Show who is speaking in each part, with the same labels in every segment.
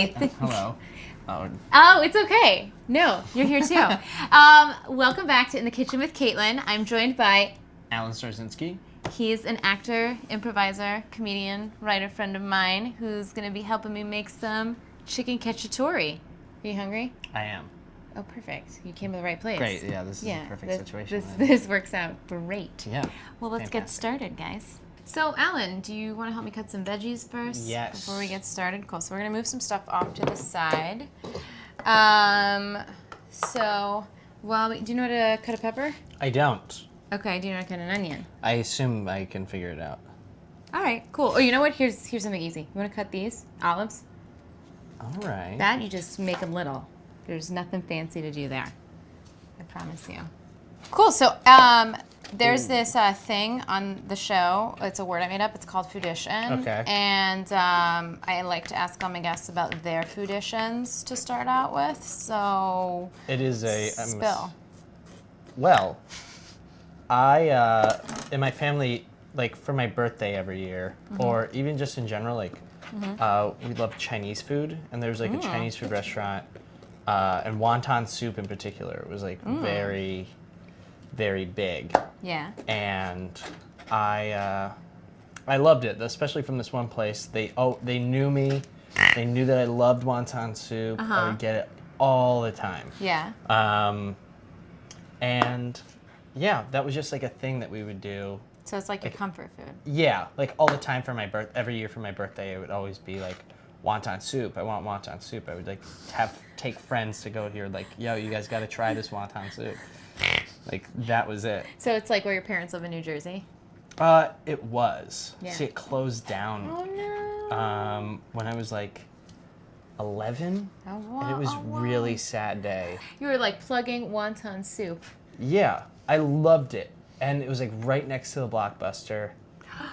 Speaker 1: Hi. Hello.
Speaker 2: Oh, it's okay. No, you're here too. Welcome back to In the Kitchen with Caitlin. I'm joined by
Speaker 1: Alan Starzinski.
Speaker 2: He's an actor, improviser, comedian, writer friend of mine who's going to be helping me make some chicken cacciatore. Are you hungry?
Speaker 1: I am.
Speaker 2: Oh, perfect. You came to the right place.
Speaker 1: Great. Yeah, this is a perfect situation.
Speaker 2: This works out great.
Speaker 1: Yeah.
Speaker 2: Well, let's get started, guys. So, Alan, do you want to help me cut some veggies first?
Speaker 1: Yes.
Speaker 2: Before we get started? Cool. So we're going to move some stuff off to the side. Do you know how to cut a pepper?
Speaker 1: I don't.
Speaker 2: Okay, do you know how to cut an onion?
Speaker 1: I assume I can figure it out.
Speaker 2: All right, cool. Oh, you know what? Here's something easy. You want to cut these olives?
Speaker 1: All right.
Speaker 2: That, you just make them little. There's nothing fancy to do there. I promise you. Cool. So, there's this thing on the show. It's a word I made up. It's called foodition.
Speaker 1: Okay.
Speaker 2: And I like to ask all my guests about their fooditions to start out with. So
Speaker 1: It is a
Speaker 2: spill.
Speaker 1: Well, I in my family, like for my birthday every year, or even just in general, like we love Chinese food, and there's like a Chinese food restaurant, and wonton soup in particular was like very, very big.
Speaker 2: Yeah.
Speaker 1: And I loved it, especially from this one place. They knew me. They knew that I loved wonton soup. I would get it all the time.
Speaker 2: Yeah.
Speaker 1: And yeah, that was just like a thing that we would do.
Speaker 2: So it's like your comfort food.
Speaker 1: Yeah, like all the time for my every year for my birthday, it would always be like wonton soup. I want wonton soup. I would like take friends to go here, like, yo, you guys got to try this wonton soup. Like, that was it.
Speaker 2: So it's like where your parents live in New Jersey?
Speaker 1: It was.
Speaker 2: Yeah.
Speaker 1: See, it closed down.
Speaker 2: Oh, no.
Speaker 1: When I was like 11.
Speaker 2: Oh, wow.
Speaker 1: And it was really sad day.
Speaker 2: You were like plugging wonton soup.
Speaker 1: Yeah, I loved it. And it was like right next to the Blockbuster.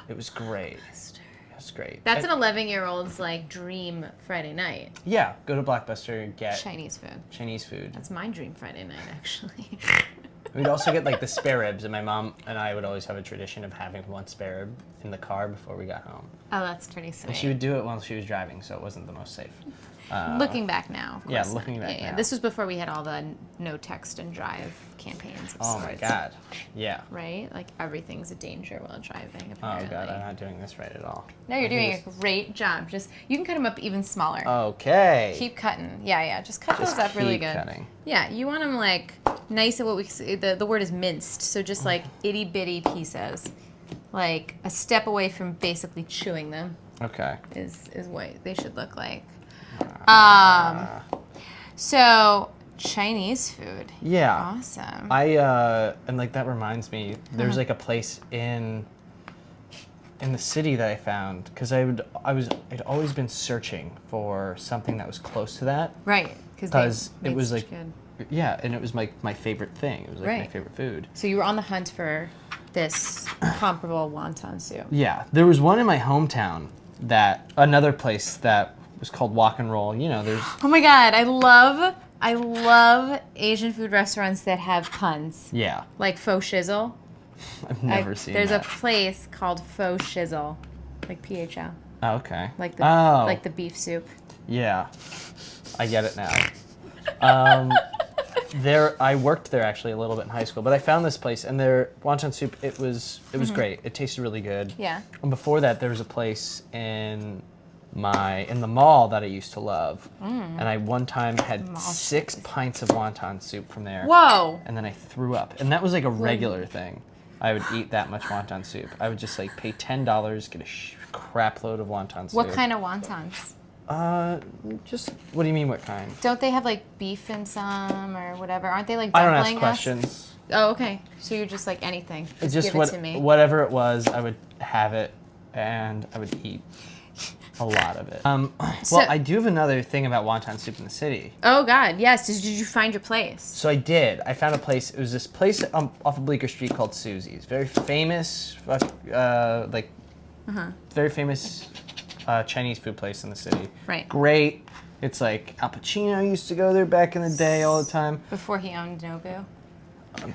Speaker 1: It was great. It was great.
Speaker 2: That's an 11-year-old's like dream Friday night.
Speaker 1: Yeah, go to Blockbuster and get
Speaker 2: Chinese food.
Speaker 1: Chinese food.
Speaker 2: That's my dream Friday night, actually.
Speaker 1: We'd also get like the spare ribs, and my mom and I would always have a tradition of having one spare rib in the car before we got home.
Speaker 2: Oh, that's pretty sweet.
Speaker 1: And she would do it while she was driving, so it wasn't the most safe.
Speaker 2: Looking back now. Of
Speaker 1: Yeah,
Speaker 2: course
Speaker 1: looking
Speaker 2: not.
Speaker 1: back now.
Speaker 2: This was before we had all the no text and drive campaigns of
Speaker 1: Oh my
Speaker 2: sorts,
Speaker 1: God. Yeah.
Speaker 2: Right? Like everything's a danger while driving,
Speaker 1: Oh
Speaker 2: apparently.
Speaker 1: God, I'm not doing this right at all.
Speaker 2: No, you're doing a great job. Just you can cut them up even smaller.
Speaker 1: Okay.
Speaker 2: Keep cutting. Yeah. Just cut those up really good.
Speaker 1: Cutting.
Speaker 2: Yeah, you want them like nice at what we say. The word is minced, so just like itty bitty pieces, like a step away from basically chewing them.
Speaker 1: Okay.
Speaker 2: Is what they should look like. So Chinese food.
Speaker 1: Yeah.
Speaker 2: Awesome.
Speaker 1: And like that reminds me, there's like a place in the city that I found, because I'd always been searching for something that was close to that.
Speaker 2: Right.
Speaker 1: Because it was like,
Speaker 2: good.
Speaker 1: yeah, and it was like my favorite thing. It was like my favorite food.
Speaker 2: So you were on the hunt for this comparable wonton soup.
Speaker 1: Yeah, there was one in my hometown another place that was called Walk and Roll. You know, there's.
Speaker 2: Oh my God, I love Asian food restaurants that have puns.
Speaker 1: Yeah.
Speaker 2: Like faux shizzle.
Speaker 1: I've never seen
Speaker 2: There's
Speaker 1: that.
Speaker 2: a place called Faux Shizzle, like PHL.
Speaker 1: Oh, okay.
Speaker 2: Like the beef soup.
Speaker 1: Yeah, I get it now. I worked there actually a little bit in high school, but I found this place, and their wonton soup, it was great. It tasted really good.
Speaker 2: Yeah.
Speaker 1: And before that, there was a place in the mall that I used to love, and I one time had 6 pints of wonton soup from there.
Speaker 2: Whoa!
Speaker 1: And then I threw up, and that was like a regular thing. I would eat that much wonton soup. I would just like pay $10, get a crap load of wonton soup.
Speaker 2: What kind of wontons?
Speaker 1: Just, what do you mean what kind?
Speaker 2: Don't they have like beef in some or whatever? Aren't they like
Speaker 1: I
Speaker 2: dumpling
Speaker 1: don't ask questions.
Speaker 2: Oh, okay. So you're just like anything. Just give it to me.
Speaker 1: Whatever it was, I would have it, and I would eat a lot of it. Well, I do have another thing about wonton soup in the city.
Speaker 2: Oh God, yes. Did you find your place?
Speaker 1: So I did. I found a place. It was this place off of Bleecker Street called Susie's. Very famous, very famous Chinese food place in the city.
Speaker 2: Right.
Speaker 1: Great. It's like Al Pacino used to go there back in the day all the time.
Speaker 2: Before he owned Nobu.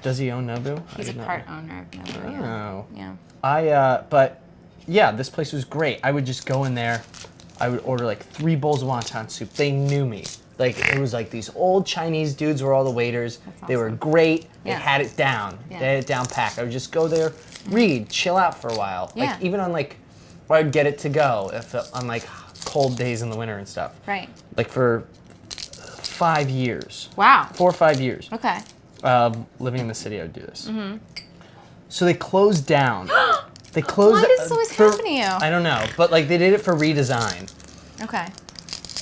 Speaker 1: Does he own Nobu?
Speaker 2: He's a part owner of Nobu.
Speaker 1: Oh.
Speaker 2: Yeah.
Speaker 1: But yeah, this place was great. I would just go in there, I would order like 3 bowls of wonton soup. They knew me. Like, it was like these old Chinese dudes were all the waiters.
Speaker 2: That's
Speaker 1: They were
Speaker 2: awesome.
Speaker 1: great. They
Speaker 2: Yeah.
Speaker 1: had it down.
Speaker 2: Yeah.
Speaker 1: They had it down packed. I would just go there, read, chill out for a while.
Speaker 2: Yeah.
Speaker 1: Like, even on like, where I'd get it to go if on like cold days in the winter and stuff.
Speaker 2: Right.
Speaker 1: Like for 5 years.
Speaker 2: Wow.
Speaker 1: 4 or 5 years.
Speaker 2: Okay.
Speaker 1: Living in the city, I would do this. So they closed down. They closed.
Speaker 2: Why does this always happen to you?
Speaker 1: I don't know, but like they did it for redesign,
Speaker 2: Okay.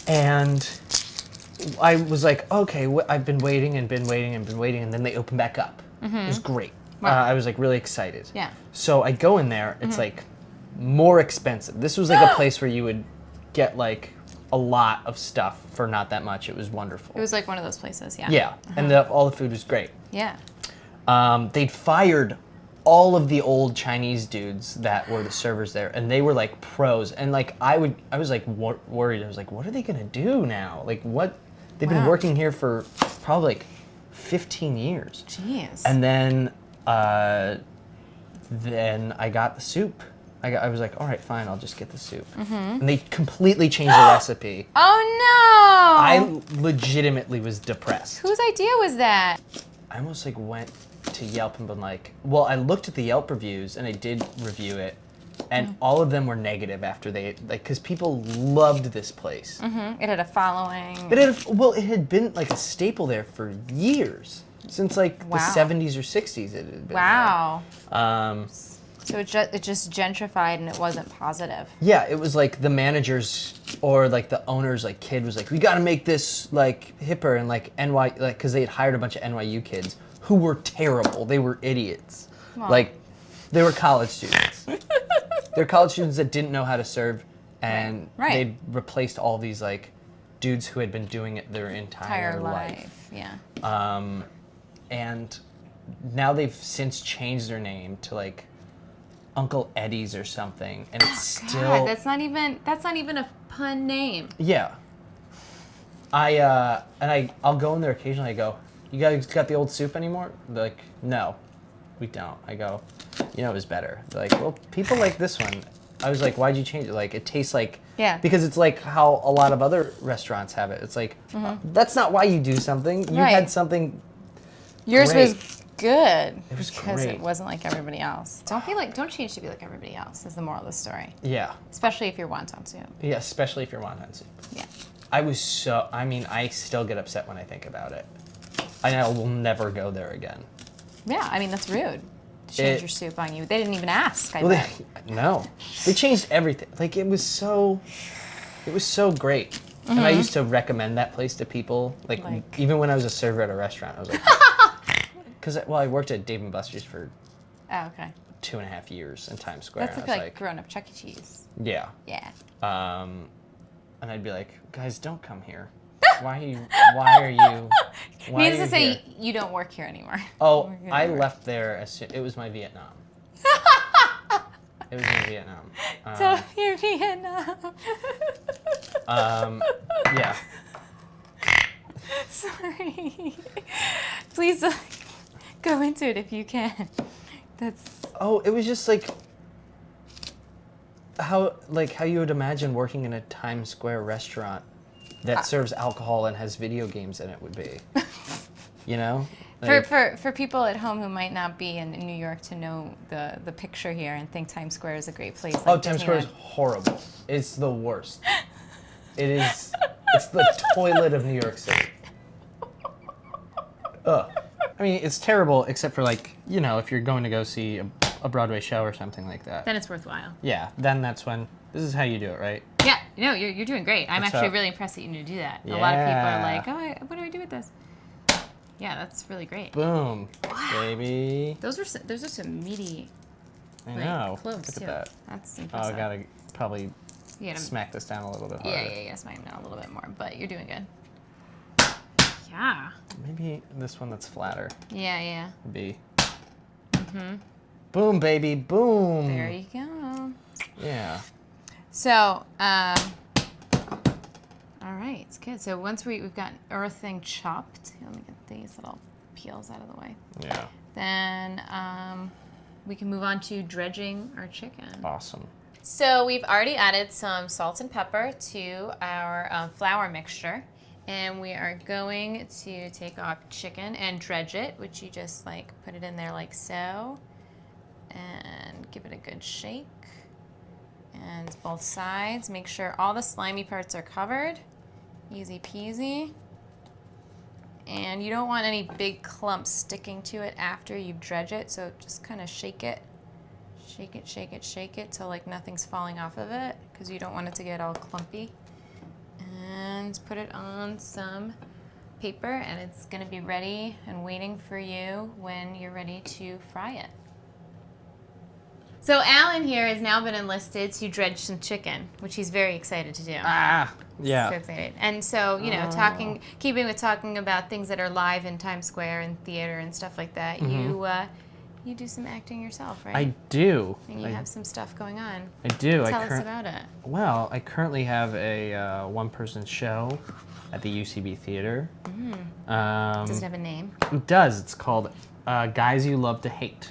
Speaker 1: and I was like, okay, I've been waiting and been waiting and been waiting, and then they opened back up. It was great.
Speaker 2: Wow.
Speaker 1: I was like really excited.
Speaker 2: Yeah.
Speaker 1: So I go in there. It's like more expensive. This was like a place where you would get like a lot of stuff for not that much. It was wonderful.
Speaker 2: It was like one of those places, yeah.
Speaker 1: Yeah, and all the food was great.
Speaker 2: Yeah.
Speaker 1: They'd fired all of the old Chinese dudes that were the servers there, and they were like pros. And like I was like worried. I was like, what are they gonna do now? Like what? They've been
Speaker 2: Wow.
Speaker 1: working here for probably like 15 years.
Speaker 2: Jeez.
Speaker 1: And then I got the soup. I was like, all right, fine, I'll just get the soup. And they completely changed the recipe.
Speaker 2: Oh no!
Speaker 1: I legitimately was depressed.
Speaker 2: Whose idea was that?
Speaker 1: I almost like went to Yelp and been like, well, I looked at the Yelp reviews and I did review it, and all of them were negative after they like because people loved this place.
Speaker 2: It had a following.
Speaker 1: It had been like a staple there for years since like
Speaker 2: Wow.
Speaker 1: the 70s or 60s. It had been
Speaker 2: Wow.
Speaker 1: there.
Speaker 2: So it just gentrified and it wasn't positive.
Speaker 1: Yeah, it was like the managers or like the owner's like kid was like, we got to make this like hipper and like NY like because they had hired a bunch of NYU kids who were terrible. They were idiots.
Speaker 2: Well.
Speaker 1: Like they were college students. They're college students that didn't know how to serve, and
Speaker 2: Right.
Speaker 1: they'd replaced all these like dudes who had been doing it their entire life.
Speaker 2: Yeah.
Speaker 1: And now they've since changed their name to like Uncle Eddie's or something, and it's still
Speaker 2: God, that's not even a pun name.
Speaker 1: yeah. I'll go in there occasionally. I go, you guys got the old soup anymore? They're like, no, we don't. I go, you know, it was better. They're like, well, people like this one. I was like, why'd you change it? Like, it tastes like
Speaker 2: Yeah.
Speaker 1: because it's like how a lot of other restaurants have it. It's like that's not why you do something. You
Speaker 2: Right.
Speaker 1: had something.
Speaker 2: Yours
Speaker 1: Great.
Speaker 2: was good.
Speaker 1: It was
Speaker 2: because
Speaker 1: great.
Speaker 2: it wasn't like everybody else. Don't change to be like everybody else is the moral of the story.
Speaker 1: Yeah,
Speaker 2: Especially if you're wonton soup.
Speaker 1: yeah, especially if you're wonton soup.
Speaker 2: Yeah.
Speaker 1: I still get upset when I think about it. I will never go there again.
Speaker 2: Yeah, I mean that's rude. To change your soup on you. They didn't even ask, I
Speaker 1: Well,
Speaker 2: bet.
Speaker 1: no, they changed everything. Like it was so great. And I used to recommend that place to people. Like even when I was a server at a restaurant, I was like, because I worked at Dave & Buster's for
Speaker 2: Oh, okay.
Speaker 1: 2.5 years in Times Square.
Speaker 2: That's
Speaker 1: and
Speaker 2: like,
Speaker 1: I was like,
Speaker 2: grown up Chuck E. Cheese.
Speaker 1: yeah.
Speaker 2: Yeah.
Speaker 1: And I'd be like, guys, don't come here. Why are you? Why
Speaker 2: Needless
Speaker 1: are
Speaker 2: to
Speaker 1: you
Speaker 2: say,
Speaker 1: here?
Speaker 2: you don't work here anymore.
Speaker 1: Oh,
Speaker 2: Work here
Speaker 1: I
Speaker 2: anymore.
Speaker 1: left there as soon. It was my Vietnam. It was in Vietnam.
Speaker 2: So you're Vietnam.
Speaker 1: Yeah.
Speaker 2: Sorry. Please go into it if you can. That's
Speaker 1: Oh, it was just like how you would imagine working in a Times Square restaurant that serves alcohol and has video games in it would be. You know? Like,
Speaker 2: for people at home who might not be in New York to know the picture here and think Times Square is a great place. Like
Speaker 1: oh, Times Square is
Speaker 2: Disneyland.
Speaker 1: horrible. It's the worst. It's the toilet of New York City. Ugh. I mean, it's terrible except for like, you know, if you're going to go see a Broadway show or something like that.
Speaker 2: Then it's worthwhile.
Speaker 1: Yeah, then that's when, this is how you do it, right?
Speaker 2: Yeah, no, you're doing great. I'm
Speaker 1: What's
Speaker 2: actually
Speaker 1: up?
Speaker 2: really impressed that you knew to do that. A lot of people are
Speaker 1: Yeah.
Speaker 2: like, oh, what do I do with this? Yeah, that's really great.
Speaker 1: Boom, baby.
Speaker 2: Those are some meaty
Speaker 1: I
Speaker 2: like,
Speaker 1: know.
Speaker 2: clothes
Speaker 1: Look
Speaker 2: too.
Speaker 1: at that.
Speaker 2: That's
Speaker 1: Oh,
Speaker 2: impressive.
Speaker 1: I gotta probably
Speaker 2: You gotta-
Speaker 1: smack this down a little bit harder.
Speaker 2: Yeah, smack them down a little bit more, but you're doing good. Yeah.
Speaker 1: Maybe this one that's flatter
Speaker 2: Yeah.
Speaker 1: would be. Boom, baby, boom.
Speaker 2: There you go.
Speaker 1: Yeah.
Speaker 2: So, all right, it's good. So once we've got everything chopped, let me get these little peels out of the way.
Speaker 1: Yeah.
Speaker 2: Then we can move on to dredging our chicken.
Speaker 1: Awesome.
Speaker 2: So we've already added some salt and pepper to our flour mixture. And we are going to take our chicken and dredge it, which you just like put it in there like so. And give it a good shake. And both sides. Make sure all the slimy parts are covered. Easy peasy. And you don't want any big clumps sticking to it after you dredge it, so just kind of shake it. Shake it, shake it, shake it till like nothing's falling off of it, because you don't want it to get all clumpy. And put it on some paper, and it's going to be ready and waiting for you when you're ready to fry it. So Alan here has now been enlisted to dredge some chicken, which he's very excited to do.
Speaker 1: Ah, yeah.
Speaker 2: So excited. And so, you know, keeping with talking about things that are live in Times Square and theater and stuff like that, you do some acting yourself, right?
Speaker 1: I do.
Speaker 2: And you have some stuff going on.
Speaker 1: I do.
Speaker 2: Tell us about it.
Speaker 1: Well, I currently have a one-person show at the UCB Theater.
Speaker 2: Does it have a name?
Speaker 1: It does. It's called Guys You Love to Hate.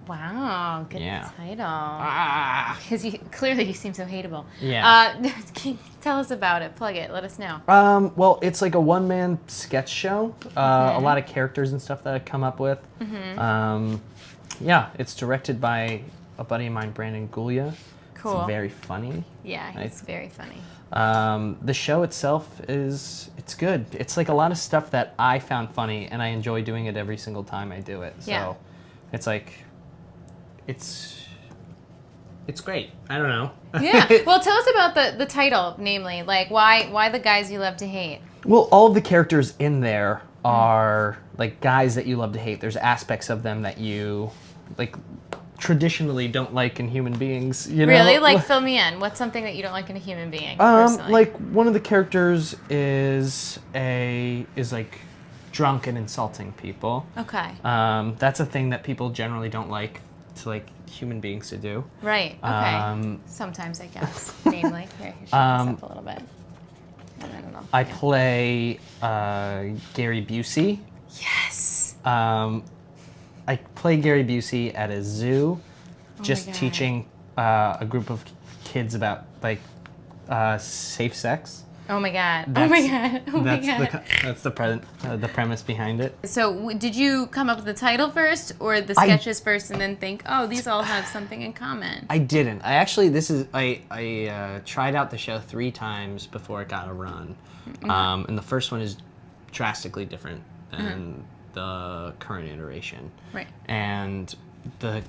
Speaker 2: Wow, good title. Because clearly you seem so hateable.
Speaker 1: Yeah.
Speaker 2: Tell us about it. Plug it. Let us know.
Speaker 1: Well, it's like a one-man sketch show. A lot of characters and stuff that I come up with. Yeah, it's directed by a buddy of mine, Brandon Gulia.
Speaker 2: Cool.
Speaker 1: It's very funny.
Speaker 2: Yeah, he's very funny.
Speaker 1: The show itself it's good. It's like a lot of stuff that I found funny, and I enjoy doing it every single time I do it. So it's like, it's great. I don't know.
Speaker 2: Yeah. Well, tell us about the title, namely, like why the guys you love to hate?
Speaker 1: Well, all of the characters in there are like guys that you love to hate. There's aspects of them that you like traditionally don't like in human beings. You know?
Speaker 2: Really? Like, fill me in. What's something that you don't like in a human being? Personally?
Speaker 1: Like one of the characters is like drunk and insulting people.
Speaker 2: Okay.
Speaker 1: That's a thing that people generally don't like to like human beings to do.
Speaker 2: Right. Okay. Sometimes, I guess. Namely, here, shake this up a little bit. I don't know.
Speaker 1: I play Gary Busey.
Speaker 2: Yes.
Speaker 1: I play Gary Busey at a zoo, just
Speaker 2: God.
Speaker 1: teaching a group of kids about like safe sex.
Speaker 2: Oh my god! Oh my god! Oh my god!
Speaker 1: That's the premise behind it.
Speaker 2: So, did you come up with the title first, or the sketches first, and then think, "Oh, these all have something in common"?
Speaker 1: I didn't. I actually I tried out the show 3 times before it got a run, and the first one is drastically different than the current iteration. Right. And the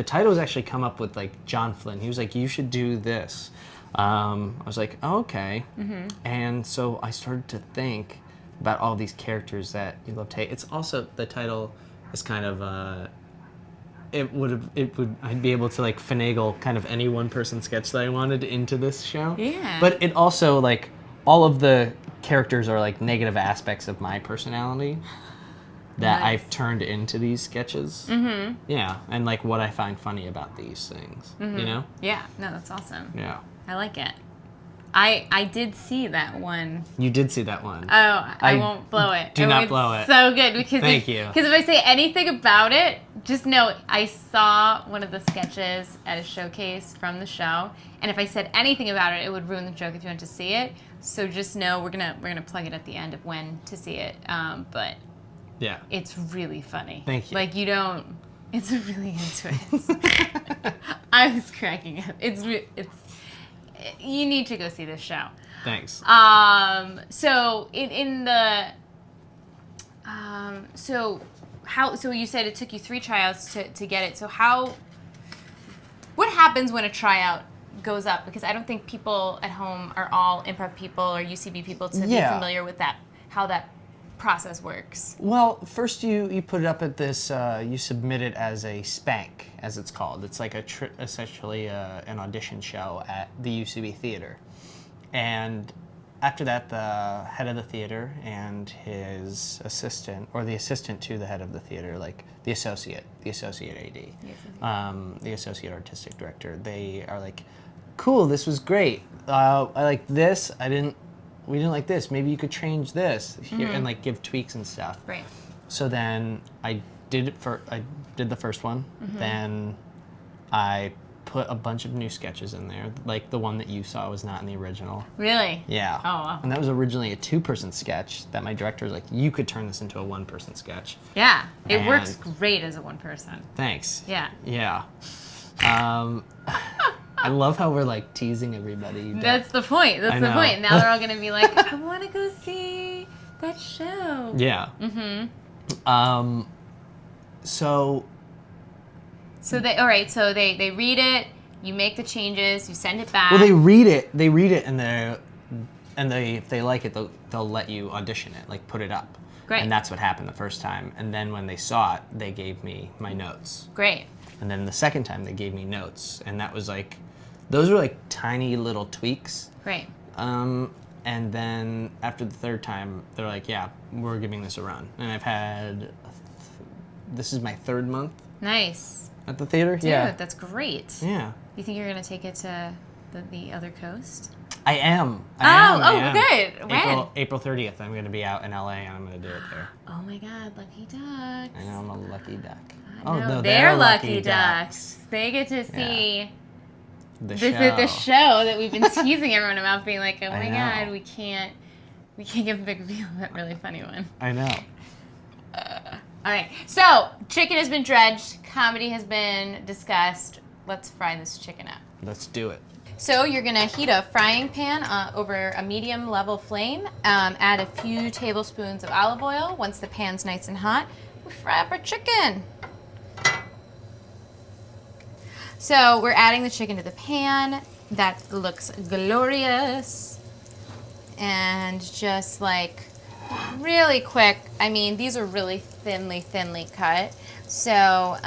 Speaker 1: titles actually come up with like John Flynn. He was like, "You should do this." I was like, oh, okay. And so I started to think about all these characters that you love to hate. It's also, the title is kind of, I'd be able to like finagle kind of any one person sketch that I wanted into this show.
Speaker 2: Yeah.
Speaker 1: But it also like, all of the characters are like negative aspects of my personality that I've turned into these sketches. Yeah, and like what I find funny about these things, you know?
Speaker 2: Yeah, no, that's awesome.
Speaker 1: Yeah.
Speaker 2: I like it. I did see that one.
Speaker 1: You did see that one.
Speaker 2: Oh, I won't blow it.
Speaker 1: Do not blow it.
Speaker 2: So good because
Speaker 1: Thank you.
Speaker 2: Because if I say anything about it, just know I saw one of the sketches at a showcase from the show, and if I said anything about it, it would ruin the joke if you went to see it. So just know we're gonna plug it at the end of when to see it. But
Speaker 1: yeah,
Speaker 2: it's really funny.
Speaker 1: Thank you.
Speaker 2: Like you don't. It's a really good twist. I was cracking up. It's. You need to go see this show.
Speaker 1: Thanks.
Speaker 2: So so you said it took you 3 tryouts to get it. So what happens when a tryout goes up? Because I don't think people at home are all improv people or UCB people to be familiar with that, how that process works.
Speaker 1: Well, first you put it up at this, you submit it as a spank, as it's called. It's like essentially an audition show at the UCB Theater. And after that, the head of the theater and his assistant, or the assistant to the head of the theater, like the associate AD, the associate artistic director, they are like, cool, this was great. I like this, we didn't like this. Maybe you could change this here and like give tweaks and stuff.
Speaker 2: Right.
Speaker 1: So then I did the first one. Then I put a bunch of new sketches in there. Like the one that you saw was not in the original.
Speaker 2: Really?
Speaker 1: Yeah.
Speaker 2: Oh, wow.
Speaker 1: And that was originally a 2-person sketch that my director was like, you could turn this into a 1-person sketch.
Speaker 2: Yeah. It
Speaker 1: And-
Speaker 2: works great as a one person.
Speaker 1: Thanks.
Speaker 2: Yeah.
Speaker 1: Yeah. I love how we're like teasing everybody.
Speaker 2: That's the point. That's
Speaker 1: I
Speaker 2: the
Speaker 1: know.
Speaker 2: point. Now they're all going to be like, I want to go see that show.
Speaker 1: Yeah. So
Speaker 2: So they read it, you make the changes, you send it back.
Speaker 1: well, they read it, and if they like it, they'll let you audition it, like put it up.
Speaker 2: Great.
Speaker 1: And that's what happened the first time. And then when they saw it, they gave me my notes.
Speaker 2: Great.
Speaker 1: And then the second time, they gave me notes, and that was like, those were like tiny little tweaks.
Speaker 2: Great.
Speaker 1: And then after the third time, they're like, yeah, we're giving this a run. And I've had, this is my 3rd month
Speaker 2: Nice.
Speaker 1: at the theater.
Speaker 2: Dude,
Speaker 1: Yeah.
Speaker 2: that's great.
Speaker 1: Yeah.
Speaker 2: You think you're going to take it to the other coast?
Speaker 1: I am.
Speaker 2: Good. When?
Speaker 1: April 30th, I'm going to be out in LA, and I'm going to do it there.
Speaker 2: Oh my God, lucky ducks.
Speaker 1: I know, I'm a lucky duck.
Speaker 2: No, they're lucky ducks. They get to see
Speaker 1: The
Speaker 2: the
Speaker 1: show.
Speaker 2: show that we've been teasing everyone about, being like, oh
Speaker 1: I
Speaker 2: my
Speaker 1: know.
Speaker 2: God, we can't give a big reveal of that really funny one.
Speaker 1: I know.
Speaker 2: All right, so chicken has been dredged, comedy has been discussed. Let's fry this chicken up.
Speaker 1: Let's do it.
Speaker 2: So you're gonna heat a frying pan over a medium level flame. Add a few tablespoons of olive oil. Once the pan's nice and hot, we fry up our chicken. So we're adding the chicken to the pan. That looks glorious. And just like really quick, I mean, these are really thinly cut. So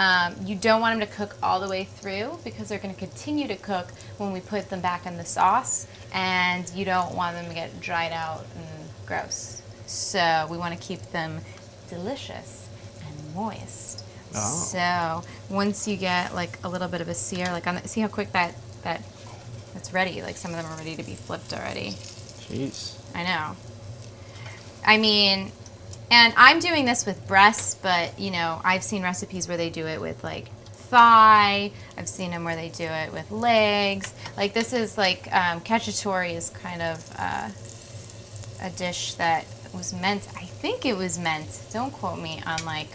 Speaker 2: you don't want them to cook all the way through because they're going to continue to cook when we put them back in the sauce. And you don't want them to get dried out and gross. So we want to keep them delicious and moist.
Speaker 1: Oh.
Speaker 2: So once you get like a little bit of a sear, like see how quick that's ready. Like some of them are ready to be flipped already.
Speaker 1: Jeez.
Speaker 2: I know. I mean, and I'm doing this with breasts, but you know, I've seen recipes where they do it with like thigh. I've seen them where they do it with legs. Like this is like cacciatore is kind of a dish that was meant. I think it was meant. Don't quote me on like.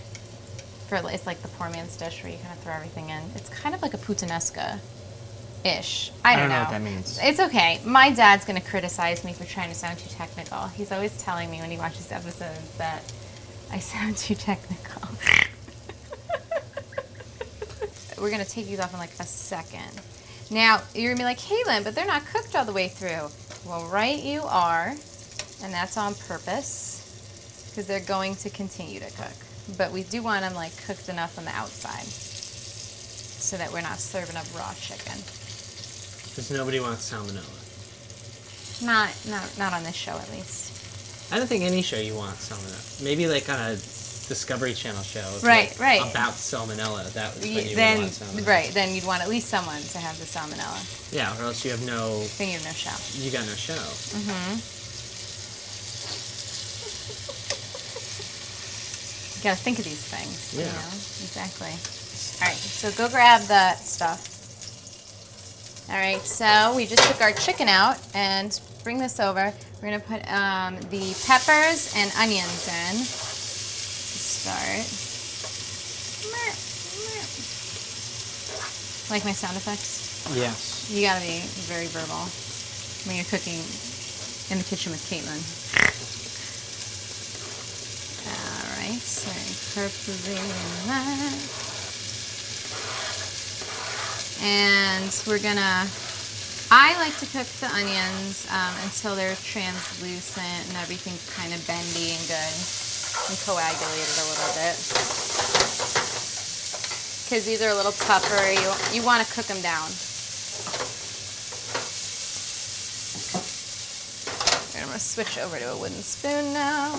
Speaker 2: It's like the poor man's dish where you kind of throw everything in. It's kind of like a puttanesca-ish. I don't know
Speaker 1: what that means.
Speaker 2: It's okay. My dad's going to criticize me for trying to sound too technical. He's always telling me when he watches episodes that I sound too technical. We're going to take these off in like a second. Now, you're going to be like, hey, Lynn, but they're not cooked all the way through. Well, right you are, and that's on purpose because they're going to continue to cook. But we do want them like cooked enough on the outside so that we're not serving up raw chicken.
Speaker 1: Because nobody wants salmonella.
Speaker 2: Not on this show at least.
Speaker 1: I don't think any show you want salmonella. Maybe like on a Discovery Channel show.
Speaker 2: Right.
Speaker 1: About salmonella. That was when you would want salmonella.
Speaker 2: Right, then you'd want at least someone to have the salmonella.
Speaker 1: Yeah, or else you have no.
Speaker 2: Then you have no show.
Speaker 1: You got no show.
Speaker 2: Mm-hmm. You gotta think of these things.
Speaker 1: Yeah.
Speaker 2: You know? Exactly. All right, so go grab the stuff. All right, so we just took our chicken out and bring this over. We're gonna put the peppers and onions in to start. Like my sound effects?
Speaker 1: Yes.
Speaker 2: You gotta be very verbal when you're cooking in the kitchen with Caitlin. Alright, so incorporating that. And we're gonna, I like to cook the onions until they're translucent and everything's kind of bendy and good and coagulated a little bit. Because these are a little tougher, you want to cook them down. I'm going to switch over to a wooden spoon now.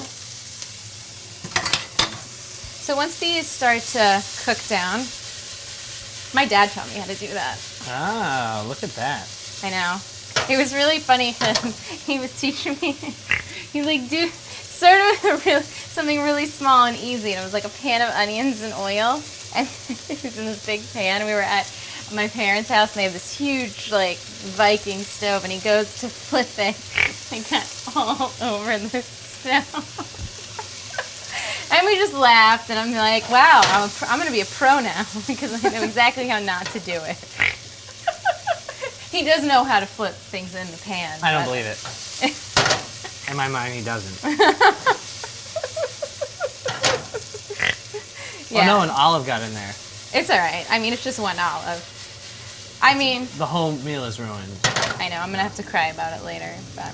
Speaker 2: So once these start to cook down, my dad taught me how to do that.
Speaker 1: Ah, look at that.
Speaker 2: I know. It was really funny because he was teaching me. He's like, do start with something really small and easy. And it was like a pan of onions and oil. And it was in this big pan. We were at my parents' house, and they have this huge, like, Viking stove, and he goes to flip it, and got all over the stove. And we just laughed, and I'm like, wow, I'm going to be a pro now, because I know exactly how not to do it. He does know how to flip things in the pan.
Speaker 1: I don't believe it. In my mind, he doesn't.
Speaker 2: Yeah.
Speaker 1: Oh no, an olive got in there.
Speaker 2: It's all right. I mean, it's just one olive. I mean,
Speaker 1: The whole meal is ruined.
Speaker 2: I know, I'm going to have to cry about it later, but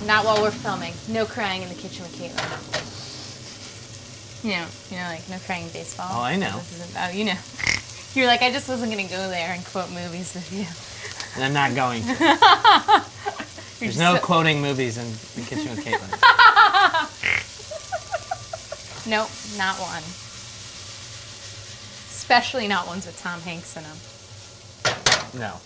Speaker 2: not while we're filming. No crying in the kitchen with Caitlin. You know, like no crying in baseball.
Speaker 1: Oh, I know.
Speaker 2: This isn't, oh, you know. You're like, I just wasn't going to go there and quote movies with you.
Speaker 1: And I'm not going to. There's no quoting movies in the kitchen with Caitlin.
Speaker 2: Nope, not one. Especially not ones with Tom Hanks in them.
Speaker 1: No.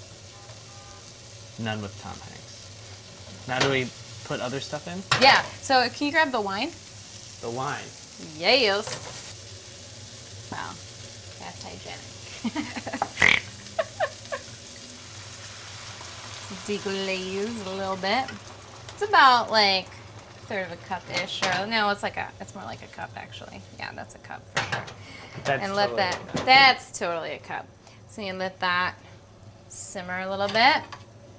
Speaker 1: None with Tom Hanks. Now do we put other stuff in?
Speaker 2: Yeah, so can you grab the wine?
Speaker 1: The wine.
Speaker 2: Yes. Wow, that's hygienic. Deglaze a little bit. It's about like a third of a cup-ish, or no, it's more like a cup actually. Yeah, that's a cup for sure. And let that's totally a cup. So you let that simmer a little bit.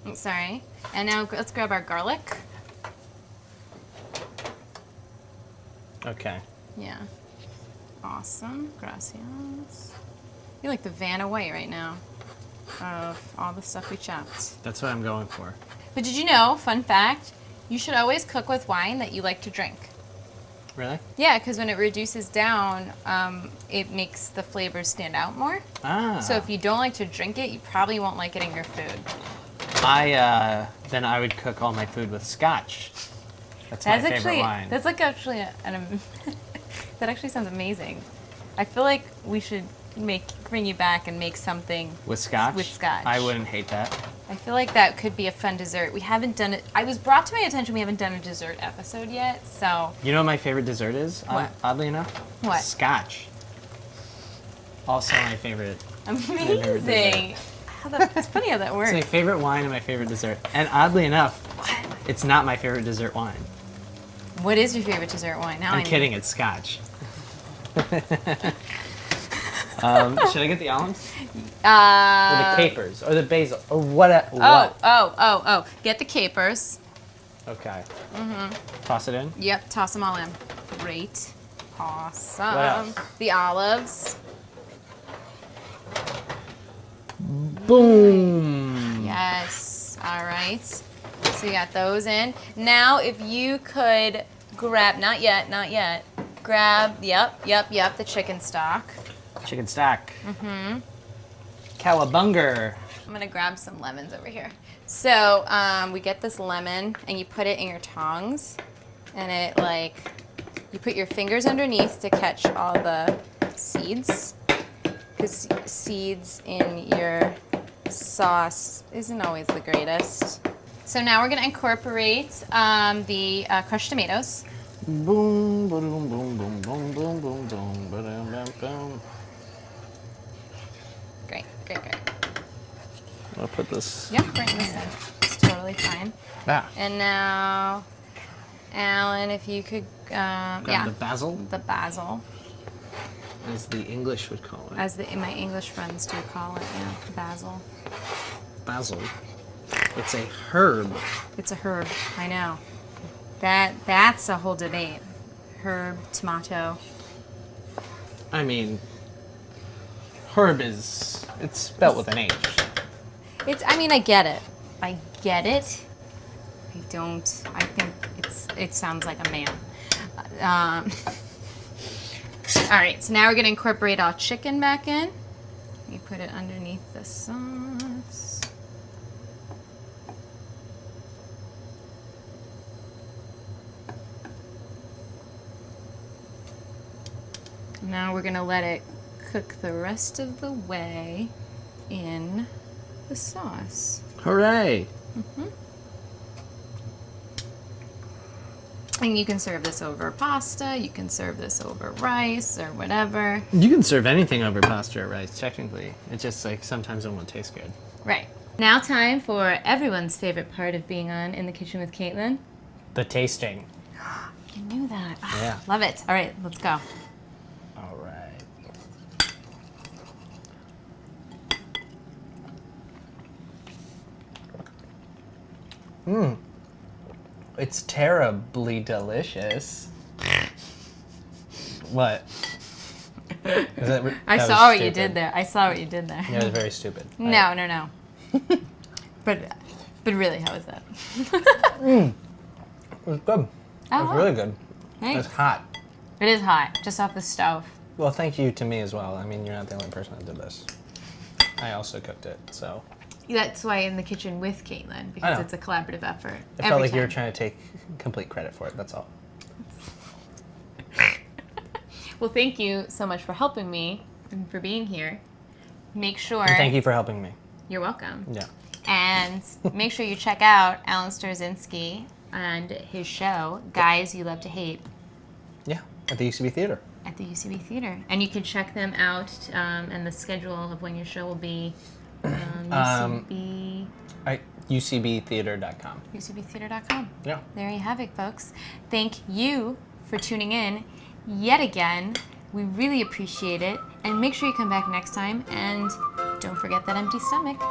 Speaker 2: Oh, sorry. And now let's grab our garlic.
Speaker 1: Okay.
Speaker 2: Yeah. Awesome. Gracias. You're like the Vanna White right now of all the stuff we chopped.
Speaker 1: That's what I'm going for.
Speaker 2: But did you know, fun fact, you should always cook with wine that you like to drink.
Speaker 1: Really?
Speaker 2: Yeah, because when it reduces down, it makes the flavors stand out more.
Speaker 1: Ah.
Speaker 2: So if you don't like to drink it, you probably won't like it in your food.
Speaker 1: Then I would cook all my food with scotch. That's my favorite wine.
Speaker 2: That's like actually that actually sounds amazing. I feel like we should bring you back and make something
Speaker 1: With scotch?
Speaker 2: With scotch.
Speaker 1: I wouldn't hate that.
Speaker 2: I feel like that could be a fun dessert. We haven't done it. I was brought to my attention we haven't done a dessert episode yet, so.
Speaker 1: You know what my favorite dessert is?
Speaker 2: What?
Speaker 1: Oddly enough?
Speaker 2: What?
Speaker 1: Scotch. Also my favorite.
Speaker 2: Amazing. It's funny how that works.
Speaker 1: It's my favorite wine and my favorite dessert. And oddly enough, it's not my favorite dessert wine.
Speaker 2: What is your favorite dessert wine? Now
Speaker 1: I'm kidding, it's scotch. Should I get the olives? Or the capers, or the basil, or what?
Speaker 2: Oh. Get the capers.
Speaker 1: Okay. Toss it in?
Speaker 2: Yep, toss them all in. Great. Awesome.
Speaker 1: What else?
Speaker 2: The olives.
Speaker 1: Boom.
Speaker 2: Yes. All right. So you got those in. Now, if you could grab, not yet. Grab, yep, the chicken stock.
Speaker 1: Chicken stock. Cowabunga.
Speaker 2: I'm gonna grab some lemons over here. So we get this lemon and you put it in your tongs, and it you put your fingers underneath to catch all the seeds, because seeds in your sauce isn't always the greatest. So now we're gonna incorporate the crushed tomatoes.
Speaker 1: Boom, boom, boom, boom, boom, boom, boom, boom, boom, boom, boom.
Speaker 2: Great.
Speaker 1: I'll put this.
Speaker 2: Yep, bring this in. It's totally fine.
Speaker 1: Ah.
Speaker 2: And now, Alan, if you could,
Speaker 1: Grab the basil,
Speaker 2: the basil,
Speaker 1: as the English would call it.
Speaker 2: as my English friends do call it, yeah, basil.
Speaker 1: Basil. It's a herb.
Speaker 2: It's a herb, I know. That's a whole debate. Herb, tomato.
Speaker 1: I mean, herb it's spelt with an H.
Speaker 2: I get it. I think it sounds like a man. All right, so now we're gonna incorporate our chicken back in. You put it underneath the sauce. Now we're gonna let it cook the rest of the way in the sauce.
Speaker 1: Hooray!
Speaker 2: And you can serve this over pasta, you can serve this over rice or whatever.
Speaker 1: You can serve anything over pasta or rice, technically. It's just like sometimes it won't taste good.
Speaker 2: Right. Now time for everyone's favorite part of being on In the Kitchen with Caitlin.
Speaker 1: The tasting.
Speaker 2: You knew that.
Speaker 1: Yeah.
Speaker 2: Love it. All right, let's go.
Speaker 1: All right. It's terribly delicious. What?
Speaker 2: I saw what you did there. I saw what you did there.
Speaker 1: Yeah, it was very stupid.
Speaker 2: No. but really, how was that?
Speaker 1: It was good.
Speaker 2: Oh,
Speaker 1: It was really good.
Speaker 2: Thanks.
Speaker 1: It's hot.
Speaker 2: It is hot, just off the stove.
Speaker 1: Well, thank you to me as well. I mean, you're not the only person that did this. I also cooked it, so.
Speaker 2: That's why In the Kitchen with Caitlin, because
Speaker 1: know.
Speaker 2: it's a collaborative effort.
Speaker 1: It felt like you were trying to take complete credit for it, that's all.
Speaker 2: Well, thank you so much for helping me and for being here. Make sure...
Speaker 1: And thank you for helping me.
Speaker 2: You're welcome.
Speaker 1: Yeah.
Speaker 2: And make sure you check out Alan Starzinski and his show, Guys You Love to Hate.
Speaker 1: Yeah, at the UCB Theater.
Speaker 2: At the UCB Theater. And you can check them out and the schedule of when your show will be.
Speaker 1: UCBtheater.com.
Speaker 2: UCBtheater.com.
Speaker 1: Yeah.
Speaker 2: There you have it, folks. Thank you for tuning in yet again. We really appreciate it. And make sure you come back next time. And don't forget that empty stomach.